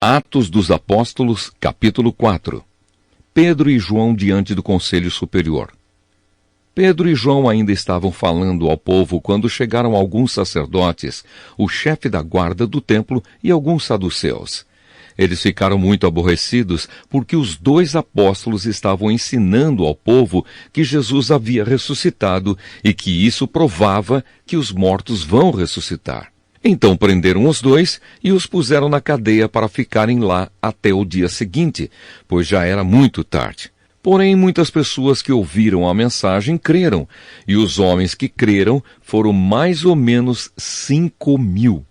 Atos dos Apóstolos, capítulo 4. Pedro e João diante do Conselho Superior. Pedro e João ainda estavam falando ao povo quando chegaram alguns sacerdotes, o chefe da guarda do templo e alguns saduceus. Eles ficaram muito aborrecidos porque os dois apóstolos estavam ensinando ao povo que Jesus havia ressuscitado e que isso provava que os mortos vão ressuscitar. Então prenderam os dois e os puseram na cadeia para ficarem lá até o dia seguinte, pois já era muito tarde. Porém, muitas pessoas que ouviram a mensagem creram, e os homens que creram foram mais ou menos 5.000.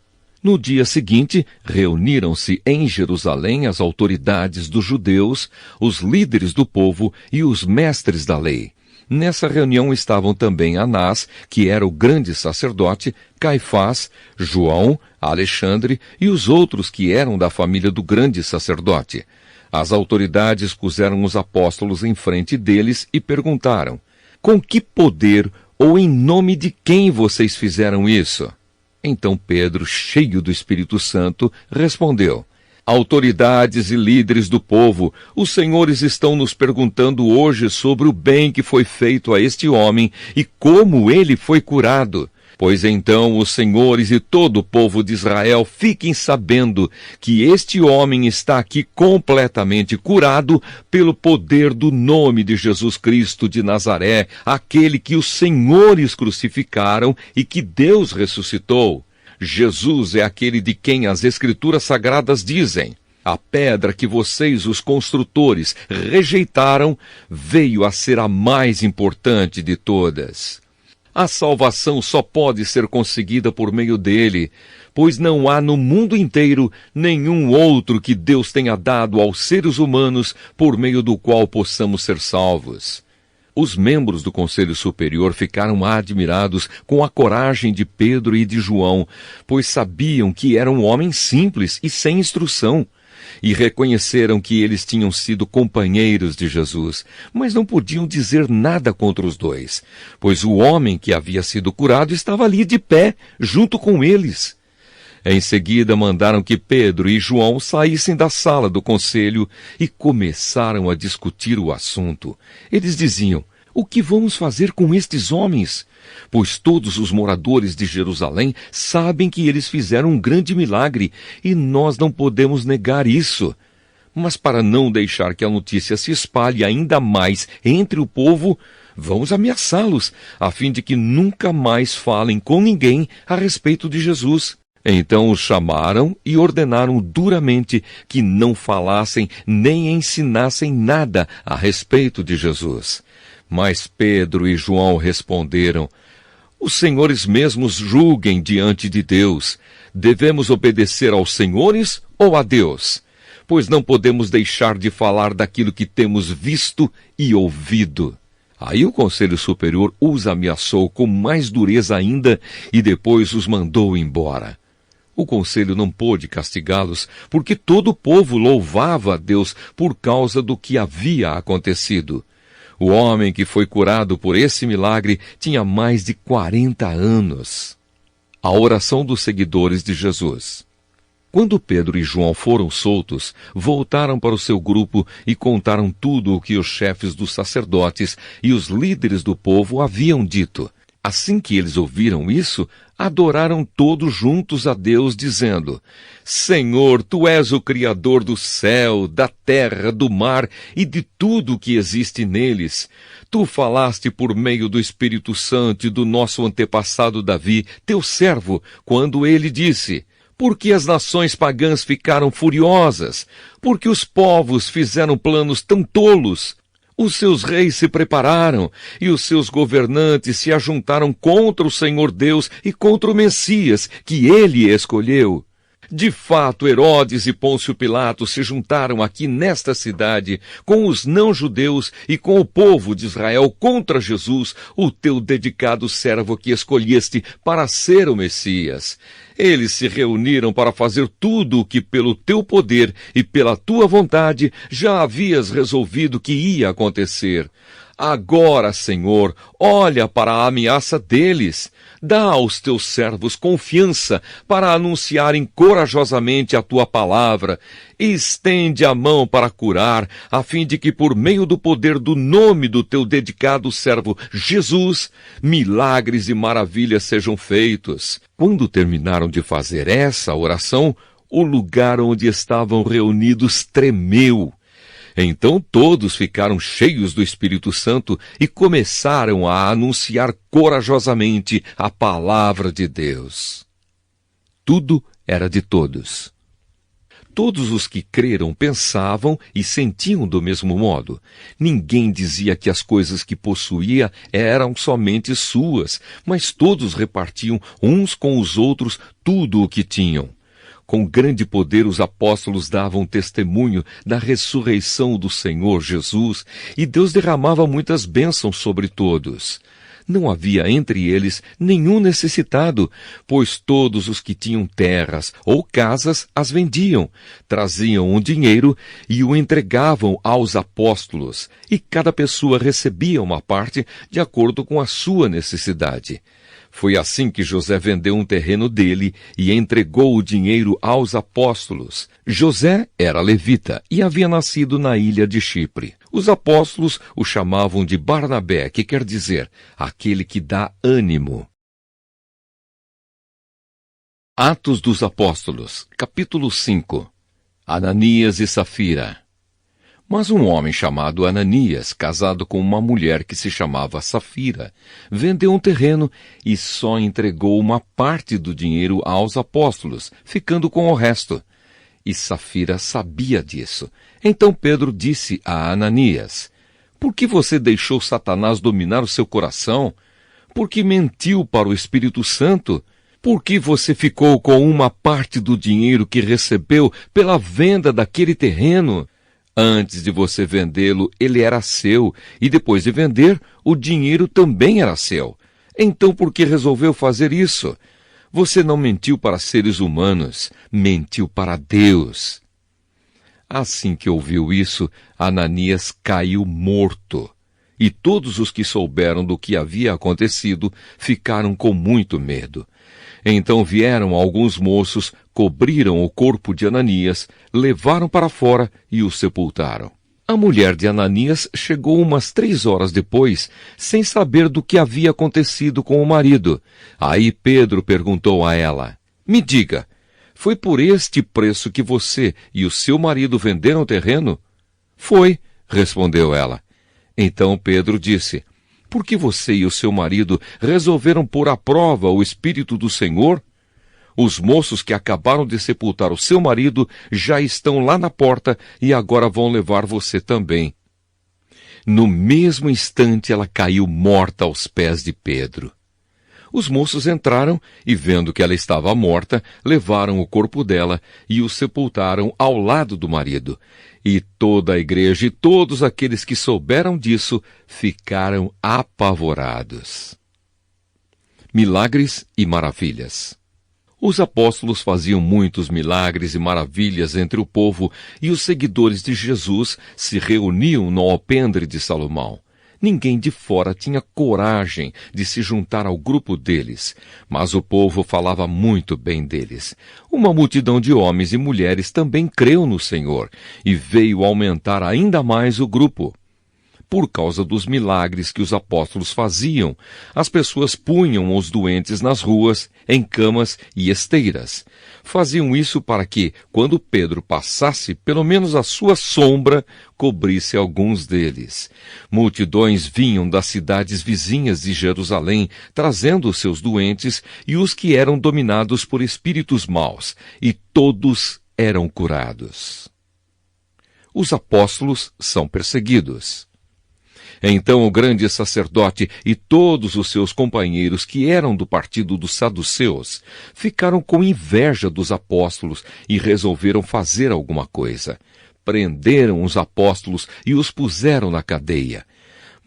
No dia seguinte, reuniram-se em Jerusalém as autoridades dos judeus, os líderes do povo e os mestres da lei. Nessa reunião estavam também Anás, que era o grande sacerdote, Caifás, João, Alexandre e os outros que eram da família do grande sacerdote. As autoridades puseram os apóstolos em frente deles e perguntaram: com que poder ou em nome de quem vocês fizeram isso? Então Pedro, cheio do Espírito Santo, respondeu: autoridades e líderes do povo, os senhores estão nos perguntando hoje sobre o bem que foi feito a este homem e como ele foi curado. Pois então os senhores e todo o povo de Israel fiquem sabendo que este homem está aqui completamente curado pelo poder do nome de Jesus Cristo de Nazaré, aquele que os senhores crucificaram e que Deus ressuscitou. Jesus é aquele de quem as Escrituras Sagradas dizem: a pedra que vocês, os construtores, rejeitaram, veio a ser a mais importante de todas. A salvação só pode ser conseguida por meio dele, pois não há no mundo inteiro nenhum outro que Deus tenha dado aos seres humanos por meio do qual possamos ser salvos. Os membros do Conselho Superior ficaram admirados com a coragem de Pedro e de João, pois sabiam que eram homens simples e sem instrução, e reconheceram que eles tinham sido companheiros de Jesus, mas não podiam dizer nada contra os dois, pois o homem que havia sido curado estava ali de pé, junto com eles. Em seguida mandaram que Pedro e João saíssem da sala do conselho e começaram a discutir o assunto. Eles diziam: o que vamos fazer com estes homens? Pois todos os moradores de Jerusalém sabem que eles fizeram um grande milagre e nós não podemos negar isso. Mas para não deixar que a notícia se espalhe ainda mais entre o povo, vamos ameaçá-los, a fim de que nunca mais falem com ninguém a respeito de Jesus. Então os chamaram e ordenaram duramente que não falassem nem ensinassem nada a respeito de Jesus. Mas Pedro e João responderam: os senhores mesmos julguem diante de Deus. Devemos obedecer aos senhores ou a Deus? Pois não podemos deixar de falar daquilo que temos visto e ouvido. Aí o Conselho Superior os ameaçou com mais dureza ainda e depois os mandou embora. O conselho não pôde castigá-los, porque todo o povo louvava a Deus por causa do que havia acontecido. O homem que foi curado por esse milagre tinha mais de 40 anos. A oração dos seguidores de Jesus. Quando Pedro e João foram soltos, voltaram para o seu grupo e contaram tudo o que os chefes dos sacerdotes e os líderes do povo haviam dito. Assim que eles ouviram isso, adoraram todos juntos a Deus, dizendo: Senhor, Tu és o Criador do céu, da terra, do mar e de tudo o que existe neles. Tu falaste por meio do Espírito Santo e do nosso antepassado Davi, teu servo, quando ele disse: porque as nações pagãs ficaram furiosas, porque os povos fizeram planos tão tolos. Os seus reis se prepararam, e os seus governantes se ajuntaram contra o Senhor Deus e contra o Messias, que ele escolheu. De fato, Herodes e Pôncio Pilatos se juntaram aqui nesta cidade com os não-judeus e com o povo de Israel contra Jesus, o teu dedicado servo que escolheste para ser o Messias. Eles se reuniram para fazer tudo o que pelo teu poder e pela tua vontade já havias resolvido que ia acontecer. Agora, Senhor, olha para a ameaça deles. Dá aos teus servos confiança para anunciarem corajosamente a tua palavra. Estende a mão para curar, a fim de que, por meio do poder do nome do teu dedicado servo Jesus, milagres e maravilhas sejam feitos. Quando terminaram de fazer essa oração, o lugar onde estavam reunidos tremeu. Então todos ficaram cheios do Espírito Santo e começaram a anunciar corajosamente a palavra de Deus. Tudo era de todos. Todos os que creram pensavam e sentiam do mesmo modo. Ninguém dizia que as coisas que possuía eram somente suas, mas todos repartiam uns com os outros tudo o que tinham. Com grande poder os apóstolos davam testemunho da ressurreição do Senhor Jesus, e Deus derramava muitas bênçãos sobre todos. Não havia entre eles nenhum necessitado, pois todos os que tinham terras ou casas as vendiam, traziam o dinheiro e o entregavam aos apóstolos, e cada pessoa recebia uma parte de acordo com a sua necessidade. Foi assim que José vendeu um terreno dele e entregou o dinheiro aos apóstolos. José era levita e havia nascido na ilha de Chipre. Os apóstolos o chamavam de Barnabé, que quer dizer, aquele que dá ânimo. Atos dos Apóstolos, capítulo 5. Ananias e Safira. Mas um homem chamado Ananias, casado com uma mulher que se chamava Safira, vendeu um terreno e só entregou uma parte do dinheiro aos apóstolos, ficando com o resto. E Safira sabia disso. Então Pedro disse a Ananias: por que você deixou Satanás dominar o seu coração? Por que mentiu para o Espírito Santo? Por que você ficou com uma parte do dinheiro que recebeu pela venda daquele terreno? Antes de você vendê-lo, ele era seu, e depois de vender, o dinheiro também era seu. Então por que resolveu fazer isso? Você não mentiu para seres humanos, mentiu para Deus. Assim que ouviu isso, Ananias caiu morto. E todos os que souberam do que havia acontecido ficaram com muito medo. Então vieram alguns moços, cobriram o corpo de Ananias, levaram para fora e o sepultaram. A mulher de Ananias chegou umas 3 horas depois, sem saber do que havia acontecido com o marido. Aí Pedro perguntou a ela: me diga, foi por este preço que você e o seu marido venderam o terreno? Foi, respondeu ela. Então Pedro disse: por que você e o seu marido resolveram pôr à prova o Espírito do Senhor? Os moços que acabaram de sepultar o seu marido já estão lá na porta e agora vão levar você também. No mesmo instante ela caiu morta aos pés de Pedro. Os moços entraram e, vendo que ela estava morta, levaram o corpo dela e o sepultaram ao lado do marido. E toda a igreja e todos aqueles que souberam disso ficaram apavorados. Milagres e maravilhas. Os apóstolos faziam muitos milagres e maravilhas entre o povo, e os seguidores de Jesus se reuniam no alpendre de Salomão. Ninguém de fora tinha coragem de se juntar ao grupo deles, mas o povo falava muito bem deles. Uma multidão de homens e mulheres também creu no Senhor, e veio aumentar ainda mais o grupo. Por causa dos milagres que os apóstolos faziam, as pessoas punham os doentes nas ruas, em camas e esteiras. Faziam isso para que, quando Pedro passasse, pelo menos a sua sombra cobrisse alguns deles. Multidões vinham das cidades vizinhas de Jerusalém, trazendo os seus doentes e os que eram dominados por espíritos maus, e todos eram curados. Os apóstolos são perseguidos. Então o grande sacerdote e todos os seus companheiros, que eram do partido dos saduceus, ficaram com inveja dos apóstolos e resolveram fazer alguma coisa. Prenderam os apóstolos e os puseram na cadeia.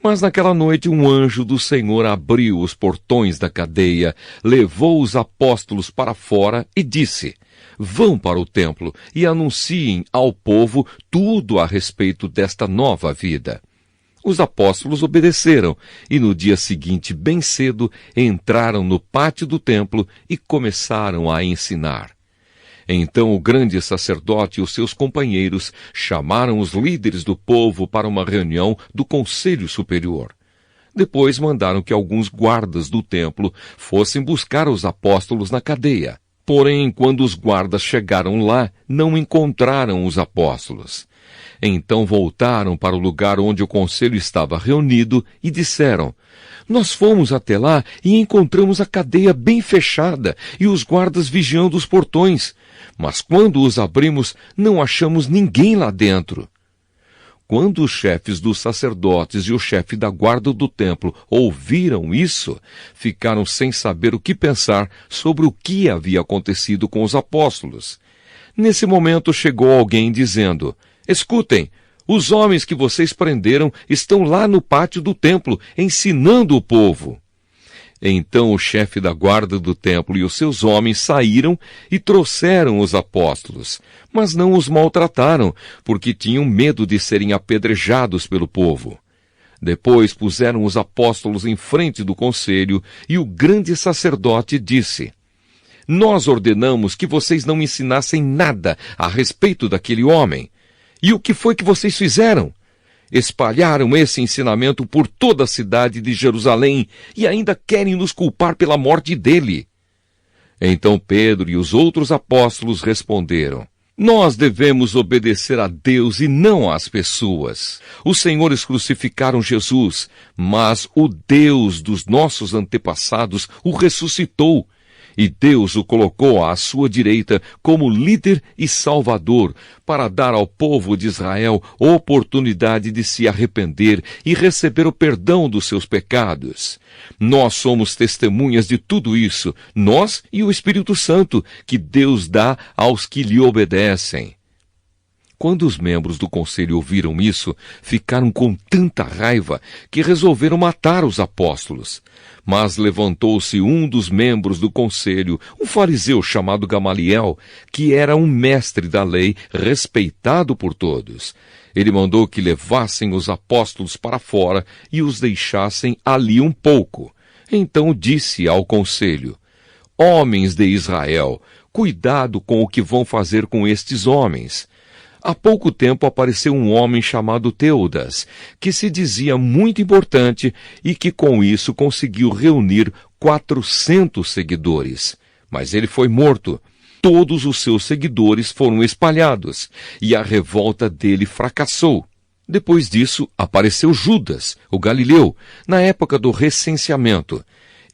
Mas naquela noite um anjo do Senhor abriu os portões da cadeia, levou os apóstolos para fora e disse: vão para o templo e anunciem ao povo tudo a respeito desta nova vida. Os apóstolos obedeceram e no dia seguinte, bem cedo, entraram no pátio do templo e começaram a ensinar. Então o grande sacerdote e os seus companheiros chamaram os líderes do povo para uma reunião do Conselho Superior. Depois mandaram que alguns guardas do templo fossem buscar os apóstolos na cadeia. Porém, quando os guardas chegaram lá, não encontraram os apóstolos. Então voltaram para o lugar onde o conselho estava reunido e disseram: nós fomos até lá e encontramos a cadeia bem fechada e os guardas vigiando os portões. Mas quando os abrimos, não achamos ninguém lá dentro. Quando os chefes dos sacerdotes e o chefe da guarda do templo ouviram isso, ficaram sem saber o que pensar sobre o que havia acontecido com os apóstolos. Nesse momento chegou alguém dizendo: escutem, os homens que vocês prenderam estão lá no pátio do templo, ensinando o povo. Então o chefe da guarda do templo e os seus homens saíram e trouxeram os apóstolos, mas não os maltrataram, porque tinham medo de serem apedrejados pelo povo. Depois puseram os apóstolos em frente do conselho e o grande sacerdote disse: nós ordenamos que vocês não ensinassem nada a respeito daquele homem. E o que foi que vocês fizeram? Espalharam esse ensinamento por toda a cidade de Jerusalém e ainda querem nos culpar pela morte dele. Então Pedro e os outros apóstolos responderam: nós devemos obedecer a Deus e não às pessoas. Os senhores crucificaram Jesus, mas o Deus dos nossos antepassados o ressuscitou. E Deus o colocou à sua direita como líder e salvador, para dar ao povo de Israel oportunidade de se arrepender e receber o perdão dos seus pecados. Nós somos testemunhas de tudo isso, nós e o Espírito Santo, que Deus dá aos que lhe obedecem. Quando os membros do conselho ouviram isso, ficaram com tanta raiva que resolveram matar os apóstolos. Mas levantou-se um dos membros do conselho, um fariseu chamado Gamaliel, que era um mestre da lei, respeitado por todos. Ele mandou que levassem os apóstolos para fora e os deixassem ali um pouco. Então disse ao conselho: homens de Israel, cuidado com o que vão fazer com estes homens. Há pouco tempo apareceu um homem chamado Teudas, que se dizia muito importante e que com isso conseguiu reunir 400 seguidores. Mas ele foi morto. Todos os seus seguidores foram espalhados e a revolta dele fracassou. Depois disso, apareceu Judas, o Galileu, na época do recenseamento.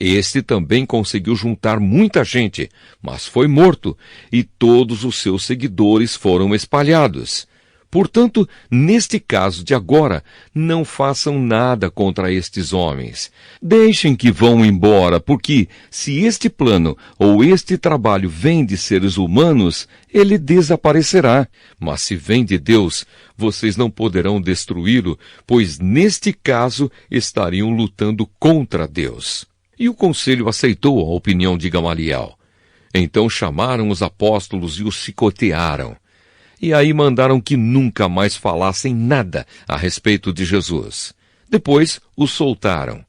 Este também conseguiu juntar muita gente, mas foi morto, e todos os seus seguidores foram espalhados. Portanto, neste caso de agora, não façam nada contra estes homens. Deixem que vão embora, porque se este plano ou este trabalho vem de seres humanos, ele desaparecerá. Mas se vem de Deus, vocês não poderão destruí-lo, pois neste caso estariam lutando contra Deus. E o conselho aceitou a opinião de Gamaliel. Então chamaram os apóstolos e os chicotearam. E aí mandaram que nunca mais falassem nada a respeito de Jesus. Depois os soltaram.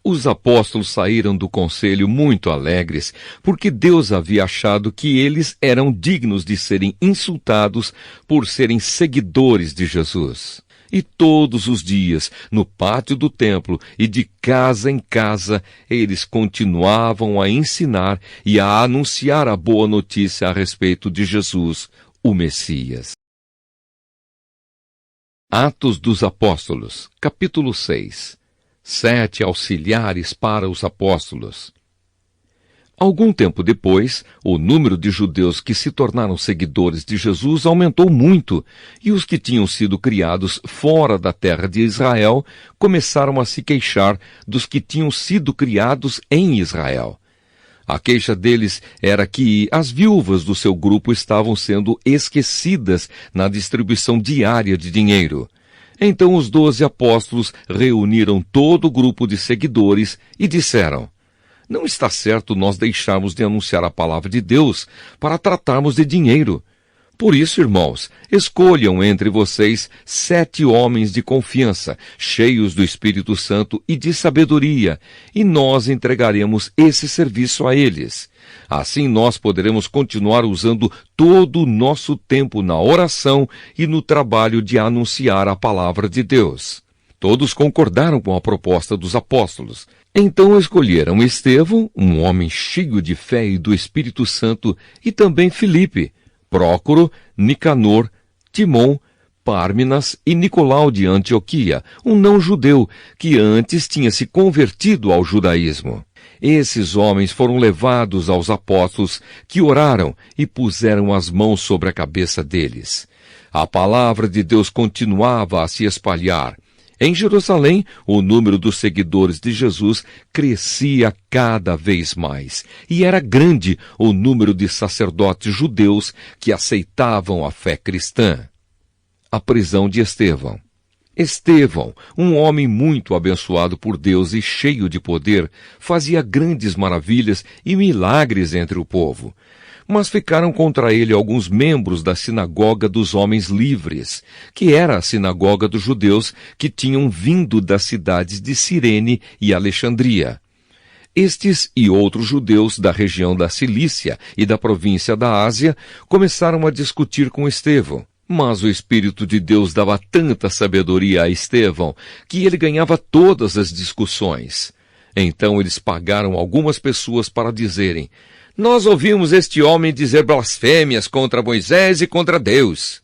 Os apóstolos saíram do conselho muito alegres, porque Deus havia achado que eles eram dignos de serem insultados por serem seguidores de Jesus. E todos os dias, no pátio do templo e de casa em casa, eles continuavam a ensinar e a anunciar a boa notícia a respeito de Jesus, o Messias. Atos dos Apóstolos, capítulo 6. 7 auxiliares para os apóstolos. Algum tempo depois, o número de judeus que se tornaram seguidores de Jesus aumentou muito, e os que tinham sido criados fora da terra de Israel começaram a se queixar dos que tinham sido criados em Israel. A queixa deles era que as viúvas do seu grupo estavam sendo esquecidas na distribuição diária de dinheiro. Então os 12 apóstolos reuniram todo o grupo de seguidores e disseram: não está certo nós deixarmos de anunciar a palavra de Deus para tratarmos de dinheiro. Por isso, irmãos, escolham entre vocês 7 homens de confiança, cheios do Espírito Santo e de sabedoria, e nós entregaremos esse serviço a eles. Assim nós poderemos continuar usando todo o nosso tempo na oração e no trabalho de anunciar a palavra de Deus. Todos concordaram com a proposta dos apóstolos. Então escolheram Estevão, um homem cheio de fé e do Espírito Santo, e também Filipe, Prócoro, Nicanor, Timon, Pármenas e Nicolau de Antioquia, um não-judeu que antes tinha se convertido ao judaísmo. Esses homens foram levados aos apóstolos, que oraram e puseram as mãos sobre a cabeça deles. A palavra de Deus continuava a se espalhar. Em Jerusalém, o número dos seguidores de Jesus crescia cada vez mais, e era grande o número de sacerdotes judeus que aceitavam a fé cristã. A prisão de Estevão. Estevão, um homem muito abençoado por Deus e cheio de poder, fazia grandes maravilhas e milagres entre o povo. Mas ficaram contra ele alguns membros da sinagoga dos homens livres, que era a sinagoga dos judeus que tinham vindo das cidades de Cirene e Alexandria. Estes e outros judeus da região da Cilícia e da província da Ásia começaram a discutir com Estevão. Mas o Espírito de Deus dava tanta sabedoria a Estevão que ele ganhava todas as discussões. Então eles pagaram algumas pessoas para dizerem: "Nós ouvimos este homem dizer blasfêmias contra Moisés e contra Deus."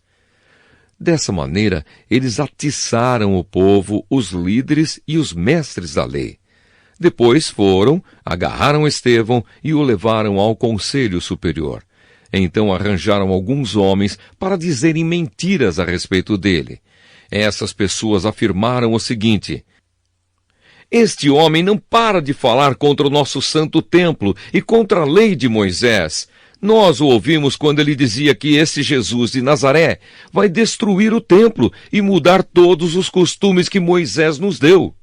Dessa maneira, eles atiçaram o povo, os líderes e os mestres da lei. Depois foram, agarraram Estevão e o levaram ao conselho superior. Então arranjaram alguns homens para dizerem mentiras a respeito dele. Essas pessoas afirmaram o seguinte: "Este homem não para de falar contra o nosso santo templo e contra a lei de Moisés. Nós o ouvimos quando ele dizia que esse Jesus de Nazaré vai destruir o templo e mudar todos os costumes que Moisés nos deu."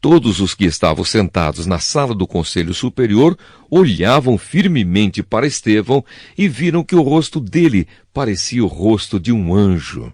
Todos os que estavam sentados na sala do Conselho Superior olhavam firmemente para Estevão e viram que o rosto dele parecia o rosto de um anjo.